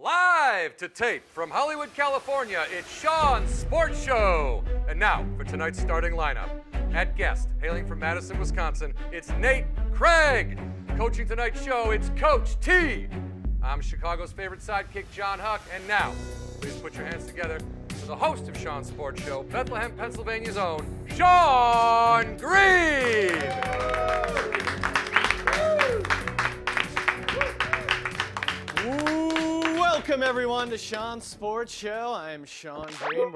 Live to tape from Hollywood, California, it's Sean's Sports Show. And now, for tonight's starting lineup. At guest, hailing from Madison, Wisconsin, it's Nate Craig. Coaching tonight's show, it's Coach T. I'm Chicago's favorite sidekick, John Huck. And now, please put your hands together for the host of Sean's Sports Show, Bethlehem, Pennsylvania's own, Sean Green. Welcome everyone to Sean's Sports Show. I'm Sean Green.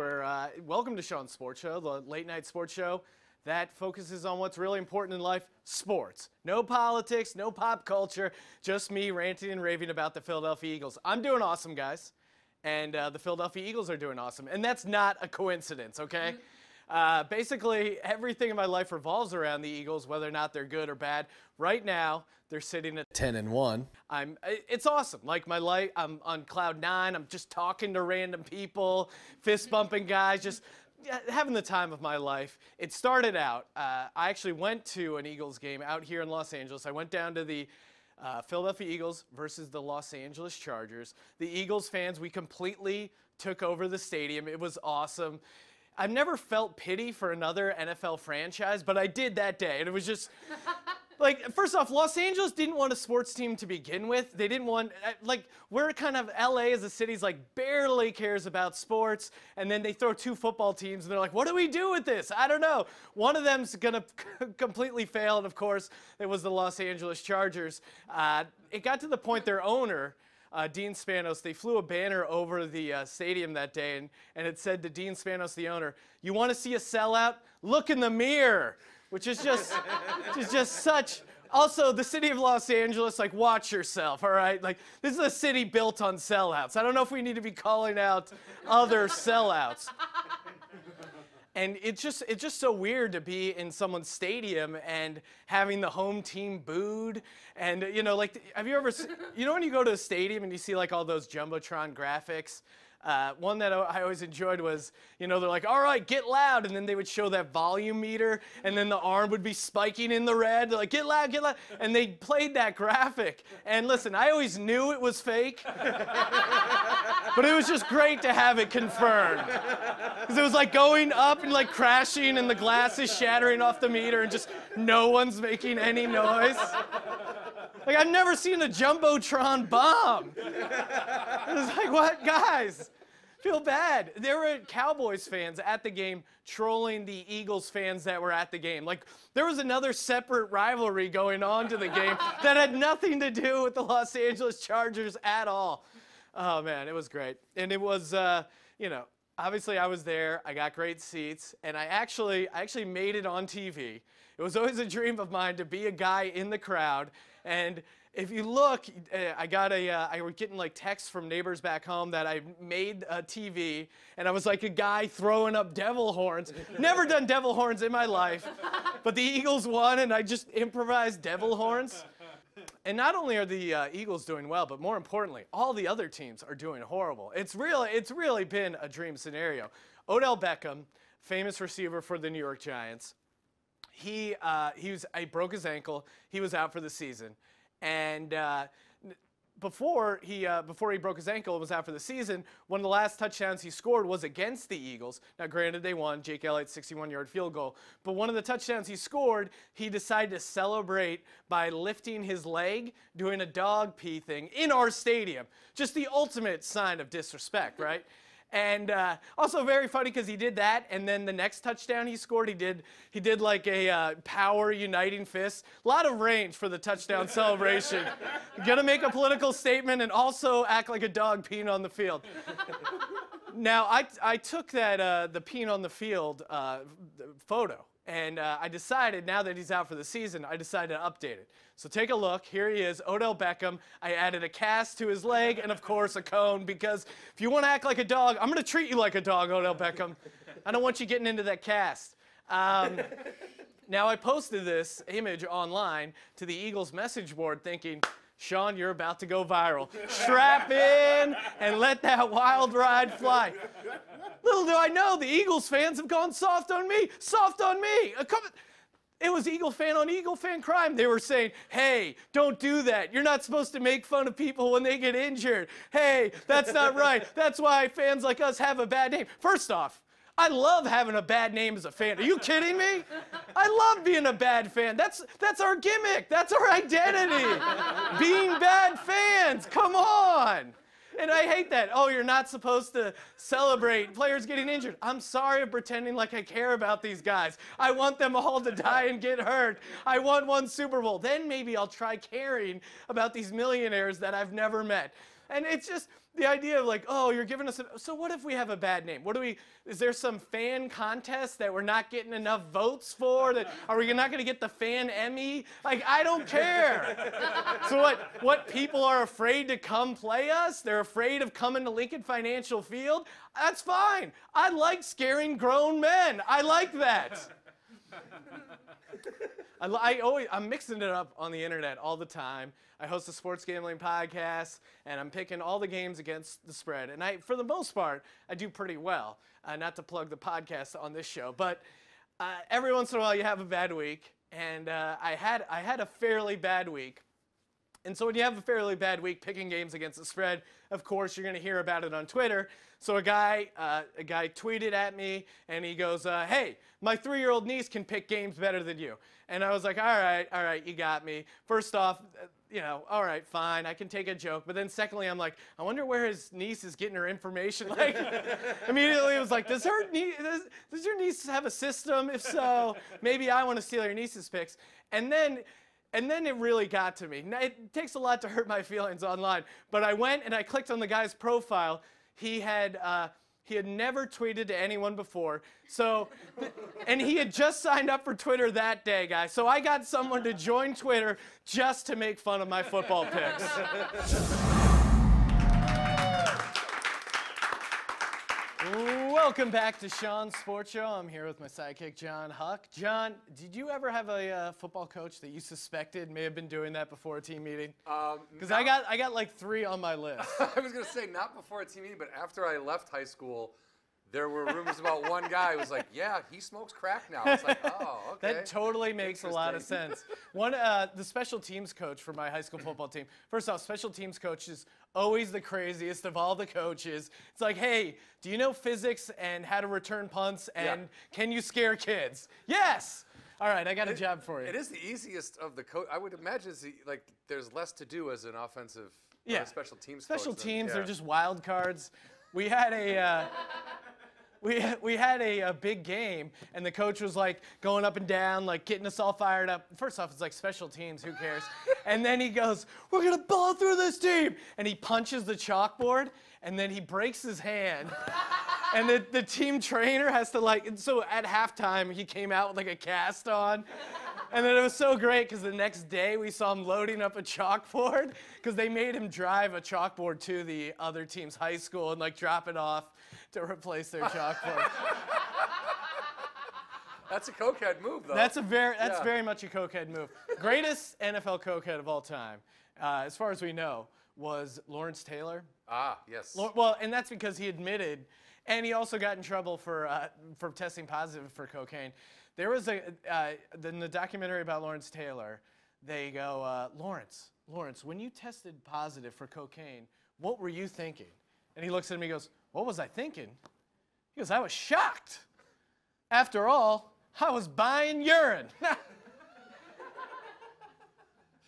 Welcome to Sean's Sports Show, the late night sports show that focuses on what's really important in life, sports. No politics, no pop culture, just me ranting and raving about the Philadelphia Eagles. I'm doing awesome, guys, and the Philadelphia Eagles are doing awesome, and that's not a coincidence, okay? Basically, everything in my life revolves around the Eagles, whether or not they're good or bad. Right now, they're sitting at 10-1. It's awesome. Like my life, I'm on cloud 9. I'm just talking to random people, fist bumping guys, just having the time of my life. It started out. I actually went to an Eagles game out here in Los Angeles. I went down to the Philadelphia Eagles versus the Los Angeles Chargers. The Eagles fans, we completely took over the stadium. It was awesome. I've never felt pity for another NFL franchise, but I did that day, and it was just, like, first off, Los Angeles didn't want a sports team to begin with. They didn't want, like, we're kind of, LA as a city's, like, barely cares about sports, and then they throw two football teams, and they're like, what do we do with this? I don't know. One of them's gonna completely fail, and of course, it was the Los Angeles Chargers. It got to the point their owner, Dean Spanos, they flew a banner over the stadium that day, and it said to Dean Spanos, the owner, "You want to see a sellout? Look in the mirror," which is just such. Also, the city of Los Angeles, like, watch yourself, all right? Like, this is a city built on sellouts. I don't know if we need to be calling out other sellouts. And it's just so weird to be in someone's stadium and having the home team booed. And, you know, like, have you ever, you know when you go to a stadium and you see, like, all those Jumbotron graphics? One that I always enjoyed was, you know, they're like, all right, get loud. And then they would show that volume meter, and then the arm would be spiking in the red. They're like, get loud, get loud. And they played that graphic. And listen, I always knew it was fake. But it was just great to have it confirmed. Because it was like going up and like crashing, and the glass is shattering off the meter, and just no one's making any noise. Like, I've never seen a Jumbotron bomb. It was like, what, guys? Feel bad. There were Cowboys fans at the game trolling the Eagles fans that were at the game. Like, there was another separate rivalry going on to the game that had nothing to do with the Los Angeles Chargers at all. Oh, man, it was great. And it was, you know, obviously I was there. I got great seats. And I actually made it on TV. It was always a dream of mine to be a guy in the crowd. And if you look, I was getting like texts from neighbors back home that I made a TV, and I was like a guy throwing up devil horns. Never done devil horns in my life, but the Eagles won, and I just improvised devil horns. And not only are the Eagles doing well, but more importantly, all the other teams are doing horrible. It's really been a dream scenario. Odell Beckham, famous receiver for the New York Giants, he broke his ankle. He was out for the season. And before he broke his ankle and was out for the season, one of the last touchdowns he scored was against the Eagles. Now, granted, they won. Jake Elliott's 61-yard field goal. But one of the touchdowns he scored, he decided to celebrate by lifting his leg, doing a dog pee thing in our stadium. Just the ultimate sign of disrespect, right? And also very funny because he did that, and then the next touchdown he scored, he did like a power uniting fist. A lot of range for the touchdown celebration. Gonna make a political statement and also act like a dog peeing on the field. Now, I took that the peeing on the field photo, and I decided, now that he's out for the season, I decided to update it. So take a look. Here he is, Odell Beckham. I added a cast to his leg and, of course, a cone, because if you want to act like a dog, I'm going to treat you like a dog, Odell Beckham. I don't want you getting into that cast. Now, I posted this image online to the Eagles message board thinking, Sean, you're about to go viral. Strap in and let that wild ride fly. Little do I know, the Eagles fans have gone soft on me. Soft on me. It was Eagle fan on Eagle fan crime. They were saying, hey, don't do that. You're not supposed to make fun of people when they get injured. Hey, that's not right. That's why fans like us have a bad name. First off, I love having a bad name as a fan. Are you kidding me? I love being a bad fan. That's our gimmick. That's our identity. Being bad fans. Come on. And I hate that. Oh, you're not supposed to celebrate players getting injured. I'm sorry for pretending like I care about these guys. I want them all to die and get hurt. I want one Super Bowl. Then maybe I'll try caring about these millionaires that I've never met. And it's just the idea of like, oh, you're giving us so what if we have a bad name? Is there some fan contest that we're not getting enough votes for? Are we not going to get the fan Emmy? Like, I don't care. So what people are afraid to come play us? They're afraid of coming to Lincoln Financial Field? That's fine. I like scaring grown men. I like that. I'm mixing it up on the internet all the time. I host a sports gambling podcast, and I'm picking all the games against the spread. And for the most part, I do pretty well. Not to plug the podcast on this show, but every once in a while you have a bad week, and I had a fairly bad week. And so when you have a fairly bad week picking games against the spread, of course, you're going to hear about it on Twitter. So a guy tweeted at me, and he goes, hey, my 3-year-old niece can pick games better than you. And I was like, all right, you got me. First off, all right, fine, I can take a joke. But then secondly, I'm like, I wonder where his niece is getting her information. Like, immediately it was like, does your niece have a system? If so, maybe I want to steal your niece's picks. And then it really got to me. Now, it takes a lot to hurt my feelings online, but I went and I clicked on the guy's profile. He had never tweeted to anyone before, and he had just signed up for Twitter that day, guys. So I got someone to join Twitter just to make fun of my football picks. Welcome back to Sean's Sports Show. I'm here with my sidekick, John Huck. John, did you ever have a football coach that you suspected may have been doing that before a team meeting? Because I got like 3 on my list. I was going to say not before a team meeting, but after I left high school, there were rumors about one guy who was like, yeah, he smokes crack now. It's like, oh, okay. That totally makes a lot of sense. The special teams coach for my high school football team. First off, special teams coach is always the craziest of all the coaches. It's like, hey, do you know physics and how to return punts and can you scare kids? Yes. All right, I got a job for you. It is the easiest of the coach. I would imagine there's less to do as an offensive special teams coach. Special teams, they're just wild cards. We had a we had a big game, and the coach was like going up and down, like getting us all fired up. First off, it's like special teams, who cares? And then he goes, we're gonna ball through this team, and he punches the chalkboard, and then he breaks his hand. And the team trainer has to so at halftime, he came out with like a cast on. And then it was so great because the next day we saw him loading up a chalkboard because they made him drive a chalkboard to the other team's high school and like drop it off to replace their chalkboard. That's a cokehead move, though. That's very much a cokehead move. Greatest NFL cokehead of all time, as far as we know, was Lawrence Taylor. Ah, yes. Well, and that's because he admitted, and he also got in trouble for testing positive for cocaine. There was in the documentary about Lawrence Taylor, they go, Lawrence, when you tested positive for cocaine, what were you thinking? And he looks at me and goes, what was I thinking? He goes, I was shocked. After all, I was buying urine.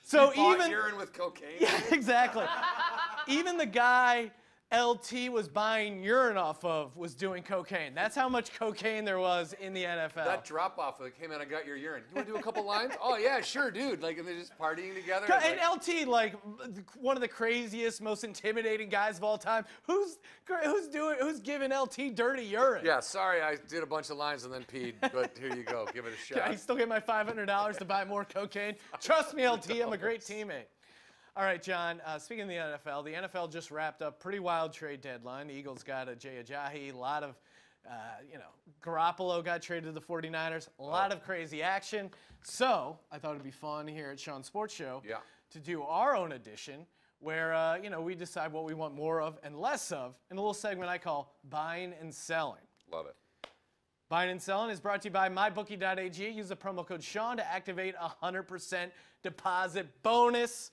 So you bought urine with cocaine? Yeah, exactly. Even the guy LT was buying urine off of was doing cocaine. That's how much cocaine there was in the NFL. That drop-off, like, hey, man, I got your urine. You want to do a couple lines? Oh, yeah, sure, dude. Like, and they're just partying together. And LT, like, one of the craziest, most intimidating guys of all time. Who's giving LT dirty urine? Yeah, sorry, I did a bunch of lines and then peed, but here you go. Give it a shot. Can I still get my $500 to buy more cocaine? Trust me, LT, I'm a great teammate. All right, John, speaking of the NFL just wrapped up pretty wild trade deadline. The Eagles got a Jay Ajayi, a lot of, Garoppolo got traded to the 49ers, a lot of crazy action. So I thought it'd be fun here at Sean's Sports Show to do our own edition where, we decide what we want more of and less of in a little segment I call Buying and Selling. Love it. Buying and selling is brought to you by mybookie.ag. Use the promo code Sean to activate a 100% deposit bonus.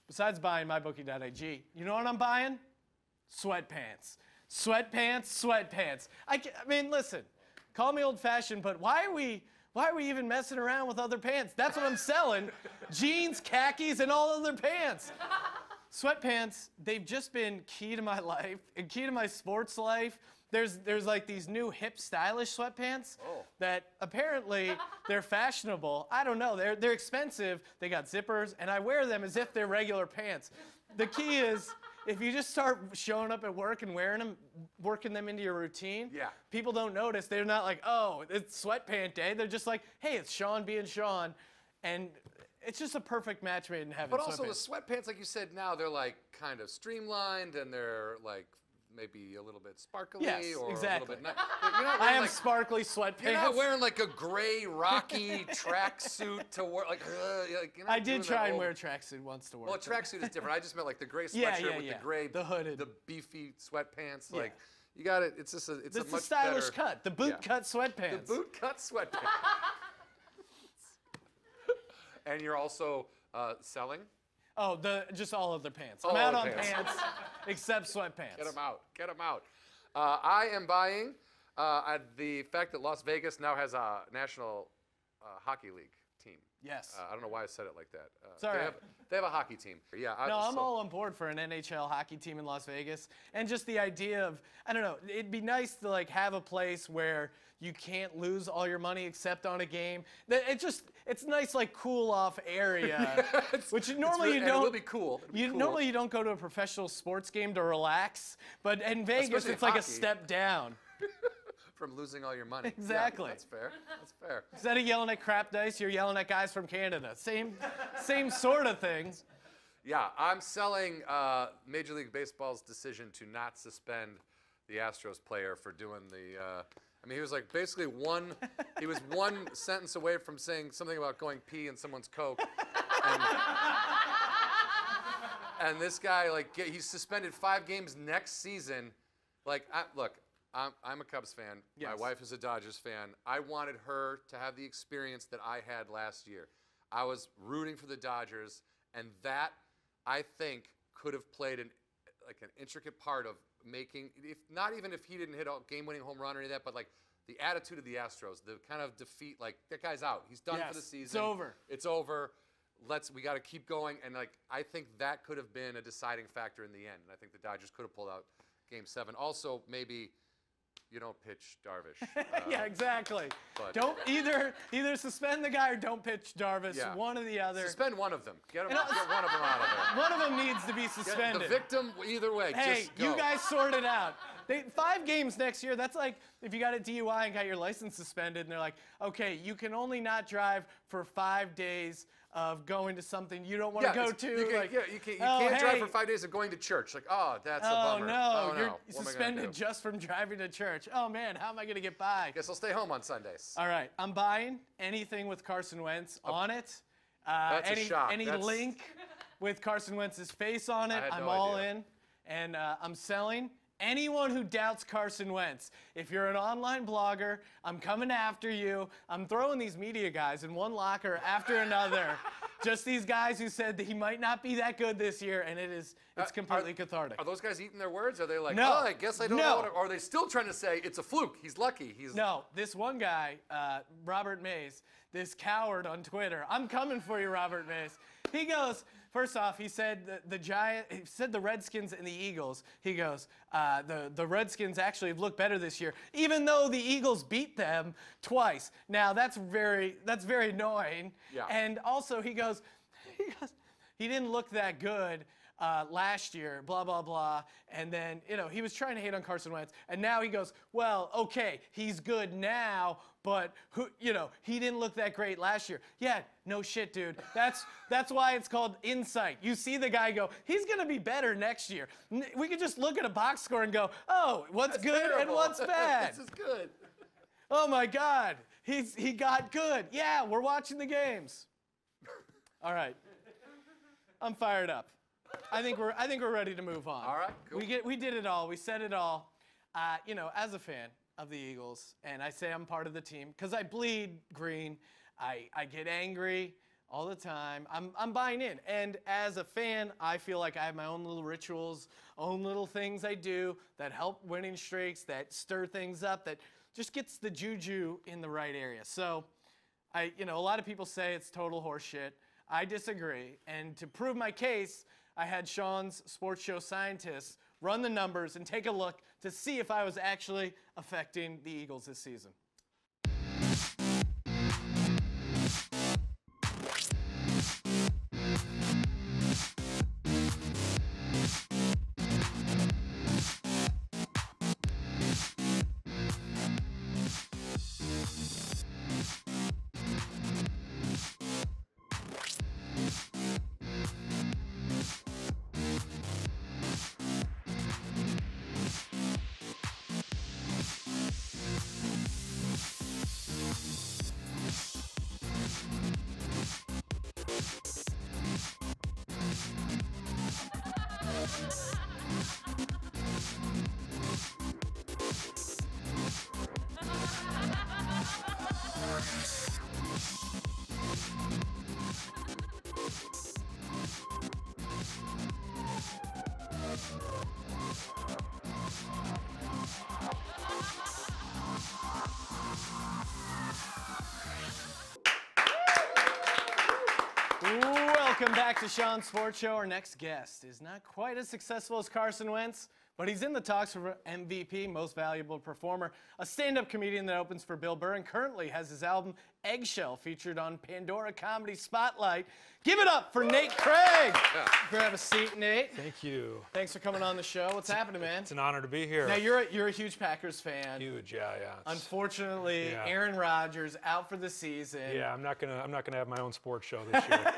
Besides buying mybookie.ag, you know what I'm buying? Sweatpants. Sweatpants, sweatpants. I mean, listen, call me old-fashioned, but why are we even messing around with other pants? That's what I'm selling. Jeans, khakis, and all other pants. Sweatpants, they've just been key to my life and key to my sports life. There's like these new hip stylish sweatpants that apparently they're fashionable. I don't know, they're expensive. They got zippers, and I wear them as if they're regular pants. The key is, if you just start showing up at work and wearing them, working them into your routine, people don't notice. They're not like, oh, it's sweatpant day. They're just like, hey, it's Sean being Sean. And it's just a perfect match made in heaven. But also the sweatpants, like you said, now they're like kind of streamlined and they're like maybe a little bit sparkly or exactly. a little bit. You're not I have like, sparkly sweatpants. You're not wearing like a gray, rocky tracksuit to work. I did try and wear a tracksuit once to work. Well, a tracksuit is different. I just meant like the gray sweatshirt with the gray, the hooded, the beefy sweatpants. Like you got it. It's just a much stylish better cut. The boot cut sweatpants. The boot cut sweatpants. And you're also selling. Oh, just all of their pants. All I'm out on pants. pants, except sweatpants. Get them out. Get them out. I am buying the fact that Las Vegas now has a National Hockey League team. Yes. I don't know why I said it like that. Sorry. They have a hockey team. Yeah. I'm all on board for an NHL hockey team in Las Vegas, and just the idea of, I don't know, it'd be nice to like have a place where you can't lose all your money except on a game. It's nice, like cool off area, which normally you don't. It will be cool. Normally you don't go to a professional sports game to relax, but in Vegas Especially it's like hockey. a step down. From losing all your money. Exactly. Yeah, that's fair. That's fair. Instead of yelling at crap dice, you're yelling at guys from Canada. Same sort of things. Yeah, I'm selling Major League Baseball's decision to not suspend the Astros player for doing the. I mean, he was like basically he was one sentence away from saying something about going pee in someone's Coke. And this guy, like, he's suspended 5 games next season. Like, look. I'm a Cubs fan. Yes. My wife is a Dodgers fan. I wanted her to have the experience that I had last year. I was rooting for the Dodgers, and that, I think, could have played an intricate part of making, not even if he didn't hit a game-winning home run or any of that, but like the attitude of the Astros, the kind of defeat, like that guy's out. He's done for the season. It's over. It's over. We got to keep going. And like I think that could have been a deciding factor in the end. And I think the Dodgers could have pulled out Game 7. Also, maybe. You don't pitch Darvish. Yeah, exactly. Don't either suspend the guy or don't pitch Darvish. Yeah. One or the other. Suspend one of them. Get one of them out of there. One of them needs to be suspended. The victim, either way. Hey, just go. You guys sort it out. 5 games next year. That's like if you got a DUI and got your license suspended, and they're like, okay, you can only not drive for 5 days of going to something you don't want to go to. You can't drive for 5 days of going to church. Like, oh, that's a bummer. No, you're suspended just from driving to church. Oh, man, how am I going to get by? Guess I'll stay home on Sundays. All right, I'm buying anything with Carson Wentz on it. That's a shock. Any link with Carson Wentz's face on it, I'm all in. And I'm selling anyone who doubts Carson Wentz. If you're an online blogger, I'm coming after you. I'm throwing these media guys in one locker after another. Just these guys who said that he might not be that good this year, and it's completely cathartic. Are those guys eating their words? Are they like, no, I guess I don't know? Or are they still trying to say it's a fluke? He's lucky. No, this one guy, Robert Mays, this coward on Twitter. I'm coming for you, Robert Mays. He goes, first off, he said he said the Redskins and the Eagles. He goes, the Redskins actually have looked better this year, even though the Eagles beat them twice. Now that's very annoying. Yeah. And also he goes, he didn't look that good last year, blah, blah, blah. And then, he was trying to hate on Carson Wentz. And now he goes, well, okay, he's good now, but, he didn't look that great last year. Yeah, no shit, dude. That's why it's called insight. You see the guy go, he's going to be better next year. We could just look at a box score and go, oh, what's good terrible. And what's bad? This is good. Oh, my God. He got good. Yeah, we're watching the games. All right. I'm fired up. I think we're ready to move on. All right, cool. We did it all. We said it all. As a fan, of the Eagles, and I say I'm part of the team because I bleed green. I get angry all the time. I'm buying in. And as a fan, I feel like I have my own little rituals, own little things I do that help winning streaks, that stir things up, that just gets the juju in the right area. So, a lot of people say it's total horseshit. I disagree. And to prove my case, I had Sean's sports show scientists run the numbers and take a look to see if I was actually affecting the Eagles this season. Welcome back to Sean's Sports Show. Our next guest is not quite as successful as Carson Wentz, but he's in the talks for MVP, Most Valuable Performer, a stand-up comedian that opens for Bill Burr and currently has his album Eggshell featured on Pandora Comedy Spotlight. Give it up for Nate Craig. Yeah. Grab a seat, Nate. Thank you. Thanks for coming on the show. What's happening, man? It's an honor to be here. Now, you're a huge Packers fan. Huge, yeah. Unfortunately, Yeah. Aaron Rodgers out for the season. Yeah, I'm not gonna have my own sports show this year.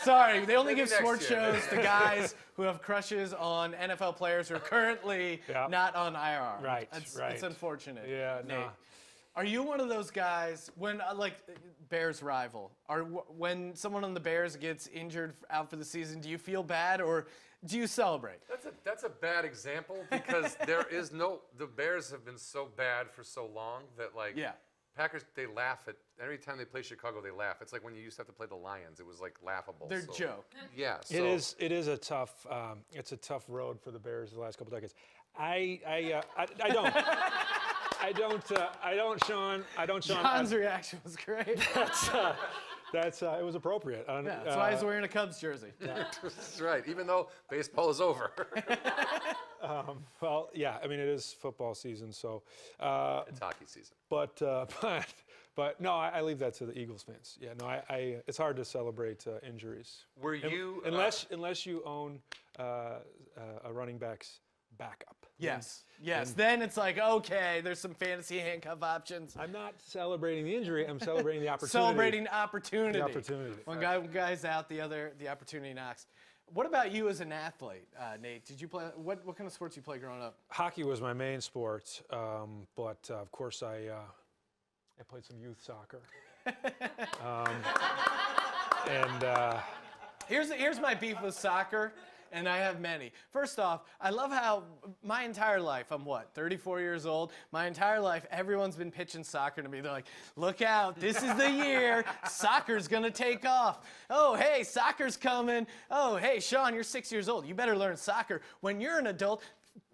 Sorry, they only give Maybe next sports year. shows to guys who have crushes on NFL players who are currently Yep. not on IR. Right, It's right. unfortunate. Yeah, Nate. no. Are you one of those guys when Bears rival? When someone on the Bears gets injured out for the season, do you feel bad or do you celebrate? That's a bad example because the Bears have been so bad for so long that Packers, they laugh at every time they play Chicago, they laugh. It's like when you used to have to play the Lions, it was like laughable. They're joke. Yeah. So. It is a tough it's a tough road for the Bears the last couple decades. I don't, Sean. John's reaction was great. It was appropriate. That's why he's wearing a Cubs jersey. That's right. Even though baseball is over. Well, yeah. I mean, it is football season, so. It's hockey season. But no, I leave that to the Eagles fans. Yeah, no, it's hard to celebrate injuries. Were you unless you own a running back's backup? Yes. Then it's like, okay, there's some fantasy handcuff options. I'm not celebrating the injury. I'm celebrating the opportunity. Celebrating opportunity. The opportunity. When guy's out, the opportunity knocks. What about you as an athlete, Nate? Did you play? What kind of sports did you play growing up? Hockey was my main sport, but of course I played some youth soccer. Here's my beef with soccer. And I have many. First off, I love how my entire life, I'm 34 years old. My entire life, everyone's been pitching soccer to me. They're like, look out, this is the year. Soccer's gonna take off. Oh, hey, soccer's coming. Oh, hey, Sean, you're 6 years old. You better learn soccer. When you're an adult,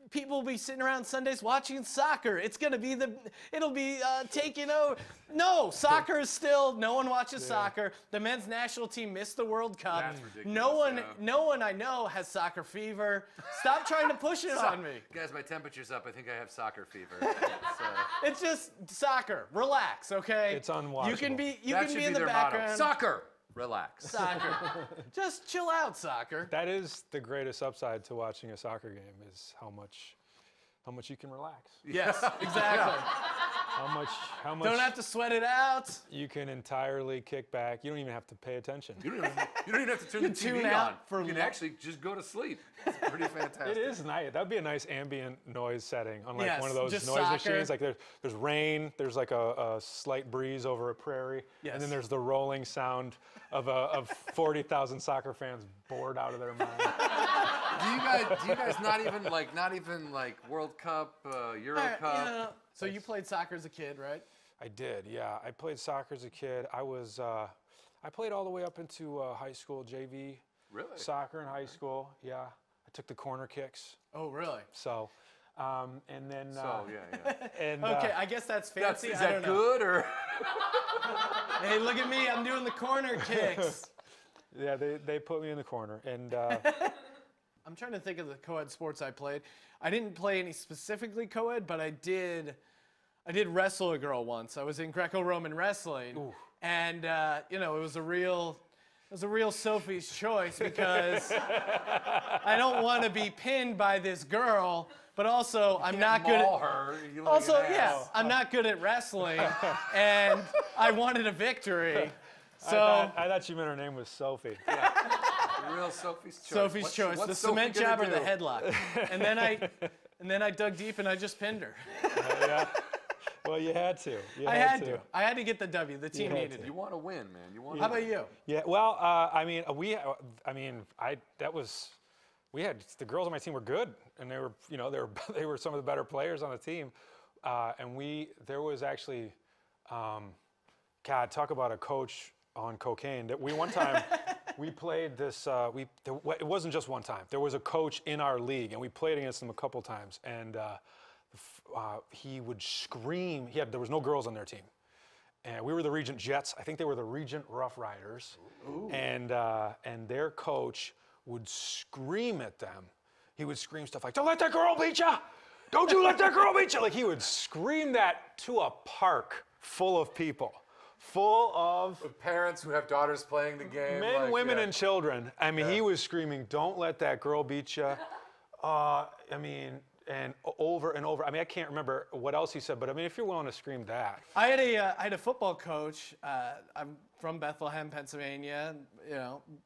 people will be sitting around Sundays watching soccer. It'll be taking over. No, soccer is still, no one watches soccer. The men's national team missed the World Cup. That's ridiculous. No one I know has soccer fever. Stop trying to push it on me. Guys, my temperature's up. I think I have soccer fever. It's just soccer. Relax, okay? It's unwatchable. You can be in in the background. Soccer. Relax. Soccer. Just chill out, soccer. That is the greatest upside to watching a soccer game is how much you can relax. Yes, exactly. How much Don't have to sweat it out. You can entirely kick back. You don't even have to pay attention. You don't even have to turn the tune TV out on. You can actually just go to sleep. It's pretty fantastic. It is nice. That'd be a nice ambient noise setting on like one of those just noise soccer. machines. Like there's rain, there's like a slight breeze over a prairie, and then there's the rolling sound of 40,000 soccer fans bored out of their mind. Do you guys not even like World Cup, Euro Cup? So you played soccer as a kid, right? I did, yeah. I played soccer as a kid. I played all the way up into high school, JV. Really? Soccer in high school, yeah. I took the corner kicks. Oh, really? So, and then. Yeah. And, Okay, I guess that's fancy. Is I that don't know. good or? Hey, look at me. I'm doing the corner kicks. Yeah, they put me in the corner. And I'm trying to think of the co-ed sports I played. I didn't play any specifically co-ed, but I did wrestle a girl once. I was in Greco-Roman wrestling. Ooh. And, it was a real Sophie's choice because I don't want to be pinned by this girl, but also I'm not good at her. Also, yeah, I'm not good at wrestling, and I wanted a victory. So I thought you meant her name was Sophie. Real Sophie's choice. Sophie's choice, what's the Sophie cement gonna job or do? the headlock. And then I dug deep and I just pinned her. Yeah. Well, you had to. I had to. I had to get the W. The team had needed to. it. You want to win, man. How about you? Yeah. Well, we had the girls on my team were good, and they were some of the better players on the team, and there was actually, God, talk about a coach on cocaine. That one time. We played this. It wasn't just one time. There was a coach in our league, and we played against him a couple times. And he would scream. There was no girls on their team, and we were the Regent Jets. I think they were the Regent Rough Riders. Ooh. And their coach would scream at them. He would scream stuff like, "Don't let that girl beat you! Don't you let that girl beat you!" Like he would scream that to a park full of people. Full of parents who have daughters playing the game. Men, women, and children. I mean, he was screaming, "Don't let that girl beat you." And over and over. I mean, I can't remember what else he said, but I mean, if you're willing to scream that. I had a football coach. I'm from Bethlehem, Pennsylvania,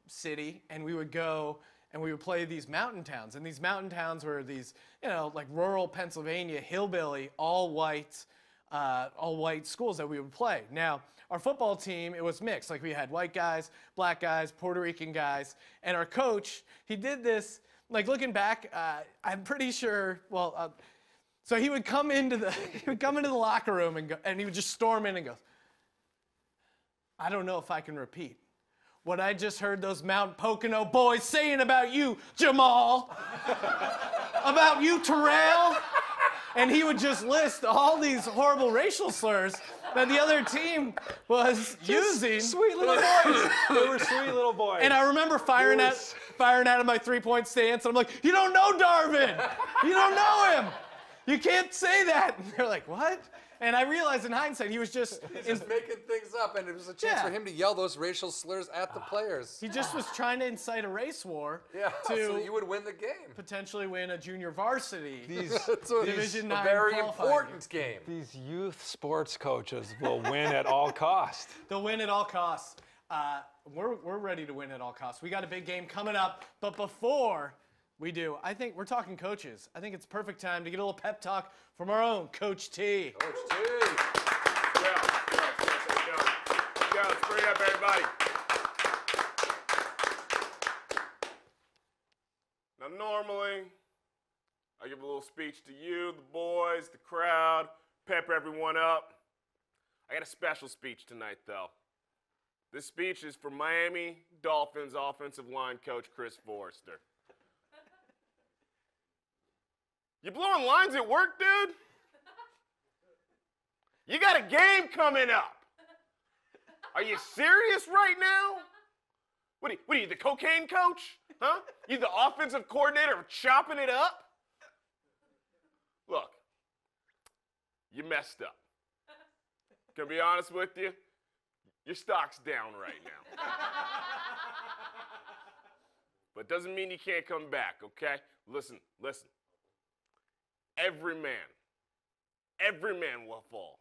city, and we would go and we would play these mountain towns. And these mountain towns were these, like rural Pennsylvania, hillbilly, all white schools that we would play. Now, our football team, it was mixed. Like we had white guys, black guys, Puerto Rican guys, and our coach, he did this. Like looking back, I'm pretty sure. So he would come into the locker room and he would just storm in and go, "I don't know if I can repeat what I just heard those Mount Pocono boys saying about you, Jamal, about you, Terrell." And he would just list all these horrible racial slurs that the other team was using. Sweet little boys. They were sweet little boys. And I remember firing out of my three-point stance. And I'm like, "You don't know Darvin. You don't know him. You can't say that." And they're like, "What?" And I realized in hindsight, he was just making things up, and it was a chance for him to yell those racial slurs at the players. He just was trying to incite a race war so you would win the game. Potentially win a junior varsity Division 9 very important game. These youth sports coaches will win at all costs. They'll win at all costs. We're ready to win at all costs. We got a big game coming up, but before we do, I think we're talking coaches. I think it's perfect time to get a little pep talk from our own Coach T. Coach T. Yeah, let's bring it up, everybody. Now, normally, I give a little speech to you, the boys, the crowd, pep everyone up. I got a special speech tonight, though. This speech is for Miami Dolphins offensive line coach Chris Forrester. You blowing lines at work, dude? You got a game coming up. Are you serious right now? What are you, the cocaine coach? Huh? You the offensive coordinator chopping it up? Look, you messed up. Can I be honest with you? Your stock's down right now. But doesn't mean you can't come back, okay? Listen. Every man will fall.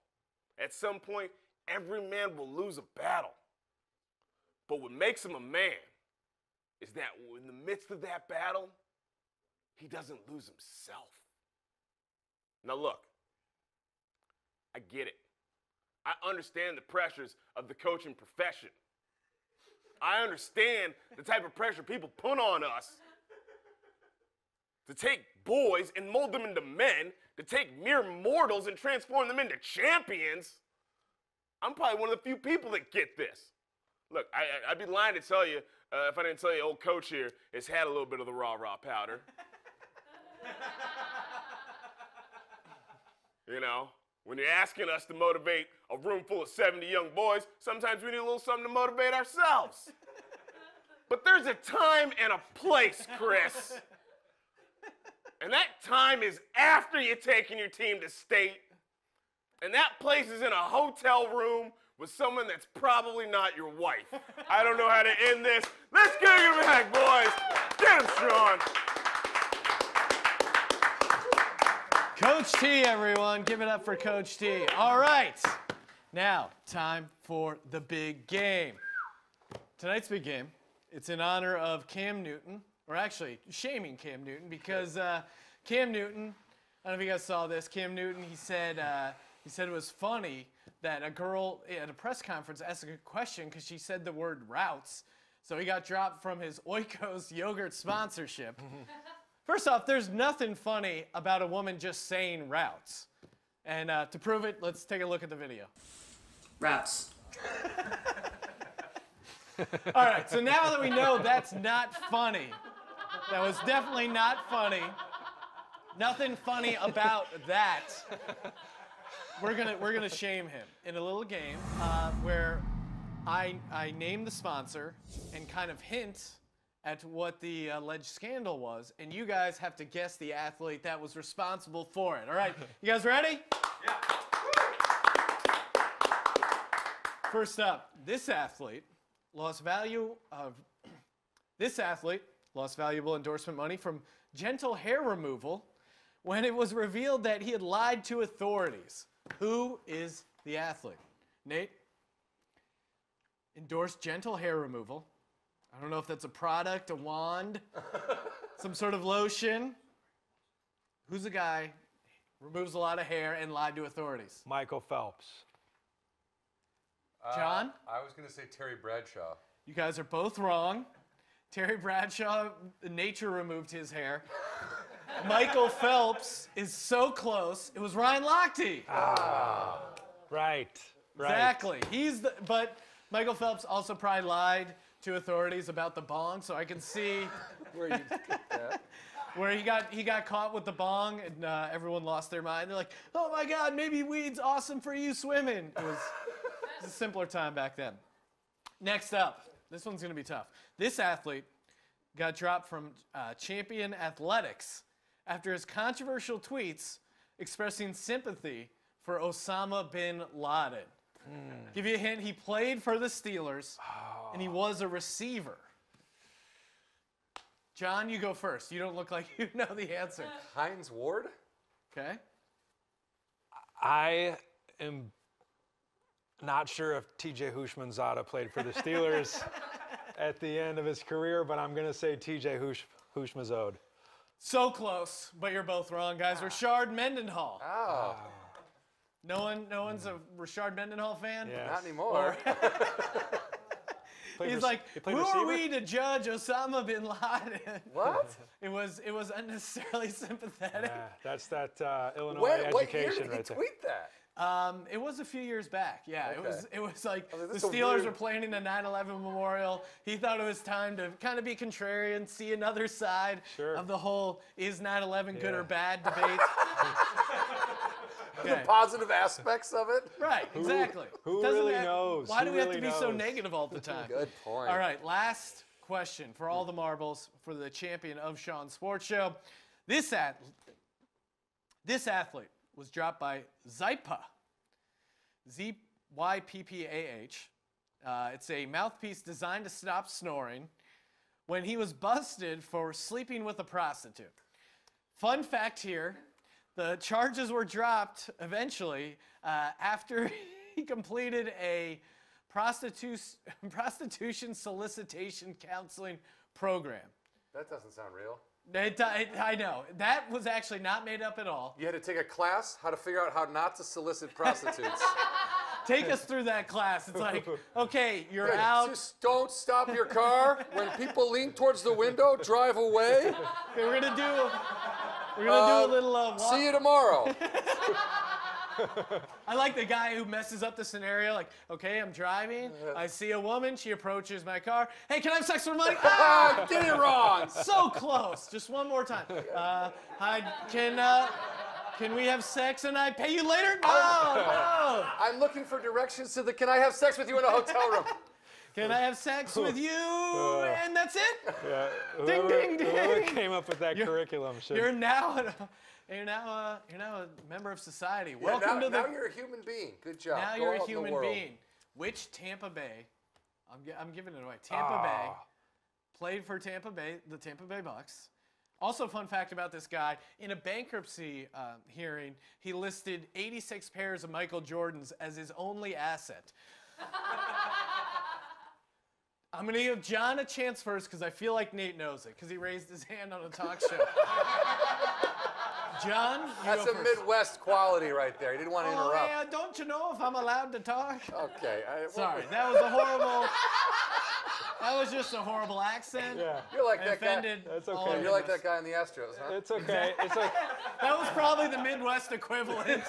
At some point, every man will lose a battle. But what makes him a man is that in the midst of that battle, he doesn't lose himself. Now look, I get it. I understand the pressures of the coaching profession. I understand the type of pressure people put on us to take boys and mold them into men, to take mere mortals and transform them into champions. I'm probably one of the few people that get this. Look, I'd be lying to tell you if I didn't tell you old coach here has had a little bit of the raw powder. You know, when you're asking us to motivate a room full of 70 young boys, sometimes we need a little something to motivate ourselves. But there's a time and a place, Chris. And that time is after you're taking your team to state. And that place is in a hotel room with someone that's probably not your wife. I don't know how to end this. Let's get him back, boys. Get him, Sean. Coach T, everyone. Give it up for Coach T. All right. Now, time for the big game. Tonight's big game, it's in honor of Cam Newton, or actually shaming Cam Newton, because Cam Newton, I don't know if you guys saw this, Cam Newton, he said it was funny that a girl at a press conference asked a question because she said the word routes, so he got dropped from his Oikos yogurt sponsorship. First off, there's nothing funny about a woman just saying routes. And to prove it, let's take a look at the video. Routes. All right, so now that we know that's not funny, that was definitely not funny, nothing funny about that, we're gonna shame him in a little game where I name the sponsor and kind of hint at what the alleged scandal was, and you guys have to guess the athlete that was responsible for it. All right, you guys ready? Yeah. First up, this athlete lost valuable endorsement money from Gentle Hair Removal when it was revealed that he had lied to authorities. Who is the athlete? Nate? Endorsed Gentle Hair Removal. I don't know if that's a product, a wand, some sort of lotion. Who's the guy removes a lot of hair and lied to authorities? Michael Phelps. John? I was going to say Terry Bradshaw. You guys are both wrong. Terry Bradshaw, nature removed his hair. Michael Phelps is so close. It was Ryan Lochte. Right. Exactly. But Michael Phelps also probably lied to authorities about the bong, so I can see Where you get that? where he got caught with the bong, and everyone lost their mind. They're like, "Oh my God, maybe weed's awesome for you swimming." It was a simpler time back then. Next up, this one's gonna be tough. This athlete got dropped from Champion Athletics after his controversial tweets expressing sympathy for Osama bin Laden. Give you a hint, he played for the Steelers, and he was a receiver. John, you go first. You don't look like you know the answer. Hines Ward? Okay? I am not sure if T.J. Hushmanzada played for the Steelers at the end of his career, but I'm going to say T.J. Hushmazode. So close, but you're both wrong, guys. Rashard Mendenhall. Oh, No one's a Rashard Mendenhall fan? Yeah. not anymore. Played He's rec- like, he played who are receiver? we to judge Osama bin Laden? What? It was unnecessarily sympathetic. Yeah, that's that Illinois What year education did he right there. tweet that? It was a few years back. Yeah, Okay. it was like I was like, the this is a Steelers weird- were planning a 9/11 memorial. He thought it was time to kind of be contrarian, see another side Sure. of the whole is 9/11 good Yeah. or bad debate. The Okay. positive aspects of it? Right, exactly. who Doesn't really have- knows? Why Who do we have really to be so knows? negative all the time? Good point. All right, last question for all the marbles for the champion of Sean Sports Show. This athlete was dropped by Zyppah. Zyppah. It's a mouthpiece designed to stop snoring when he was busted for sleeping with a prostitute. Fun fact here, the charges were dropped eventually after he completed a prostitution solicitation counseling program. That doesn't sound real. I know. That was actually not made up at all. You had to take a class how to figure out how not to solicit prostitutes. Take us through that class. It's like, okay, you're Good. out. Just don't stop your car. When people lean towards the window, drive away. We're gonna do We're gonna do a little walk. See you tomorrow. I like the guy who messes up the scenario. Like, okay, I'm driving. I see a woman. She approaches my car. Hey, can I have sex for money? Ah, Did it wrong. so close. Just one more time. Hi, can we have sex and I pay you later? No. I'm looking for directions to the can I have sex with you in a hotel room? Can I have sex with you? And that's it? Yeah. Ding, ding, ding. Whoever came up with that curriculum should. You're now a member of society. Yeah, Welcome to the. now you're a human being. Good job. Now Go you're out a in the human world. being. Which Tampa Bay? I'm giving it away. Tampa Bay played for Tampa Bay, the Tampa Bay Bucks. Also, fun fact about this guy: in a bankruptcy hearing, he listed 86 pairs of Michael Jordans as his only asset. I'm going to give John a chance first because I feel like Nate knows it because he raised his hand on a talk show. John, you That's go a first. Midwest quality right there. He didn't want to Oh, interrupt. yeah, don't you know if I'm allowed to talk? Okay. Sorry, that was a horrible. That was just a horrible accent. Yeah. You're like I that guy. offended. That's all okay. of You're like us. that guy in the Astros, huh? It's okay. It's like. That was probably the Midwest equivalent.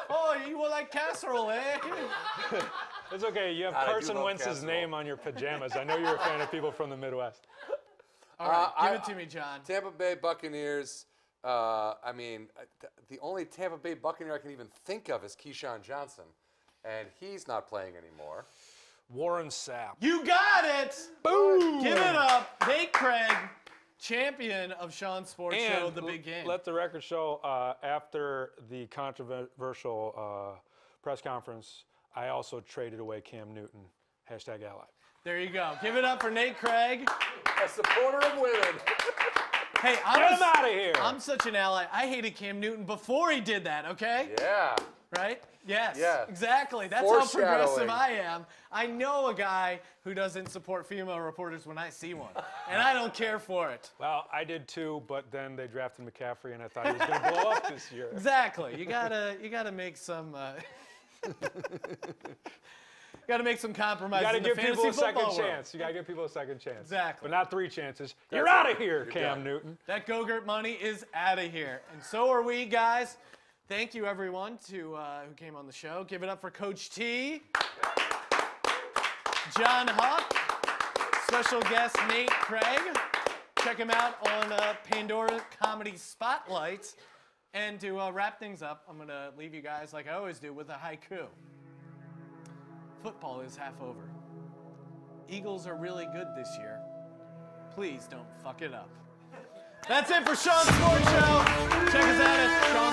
Oh, you were like casserole, eh? It's okay. You have God, I do Carson love Wentz's casserole. name on your pajamas. I know you're a fan of people from the Midwest. All right, give I- it to me, John. Tampa Bay Buccaneers. The only Tampa Bay Buccaneer I can even think of is Keyshawn Johnson, and he's not playing anymore. Warren Sapp. You got it! Boom! Give it up, Nate Craig, champion of Sean's Sports Show, And The Big Game. let the record show, after the controversial press conference, I also traded away Cam Newton. #ally. There you go. Give it up for Nate Craig. A supporter of women. Hey, Get him out of here! I'm such an ally. I hated Cam Newton before he did that, okay? Yeah. Right? Yes. Yeah. Exactly. That's how progressive Foreshadowing. I am. I know a guy who doesn't support female reporters when I see one, and I don't care for it. Well, I did too, but then they drafted McCaffrey, and I thought he was going to blow up this year. Exactly. You gotta make some. Got to make some You compromises. got to in the give people fantasy a second football world. chance. You got to give people a second chance. Exactly. But not 3 chances. You're out of here, You're Cam done. Newton. That Go-Gurt money is out of here, and so are we, guys. Thank you, everyone, who came on the show. Give it up for Coach T, John Huck, special guest Nate Craig. Check him out on Pandora Comedy Spotlights. And to wrap things up, I'm going to leave you guys, like I always do, with a haiku. Football is half over. Eagles are really good this year. Please don't fuck it up. That's it for Sean's Sports Show. Check us out at Sean's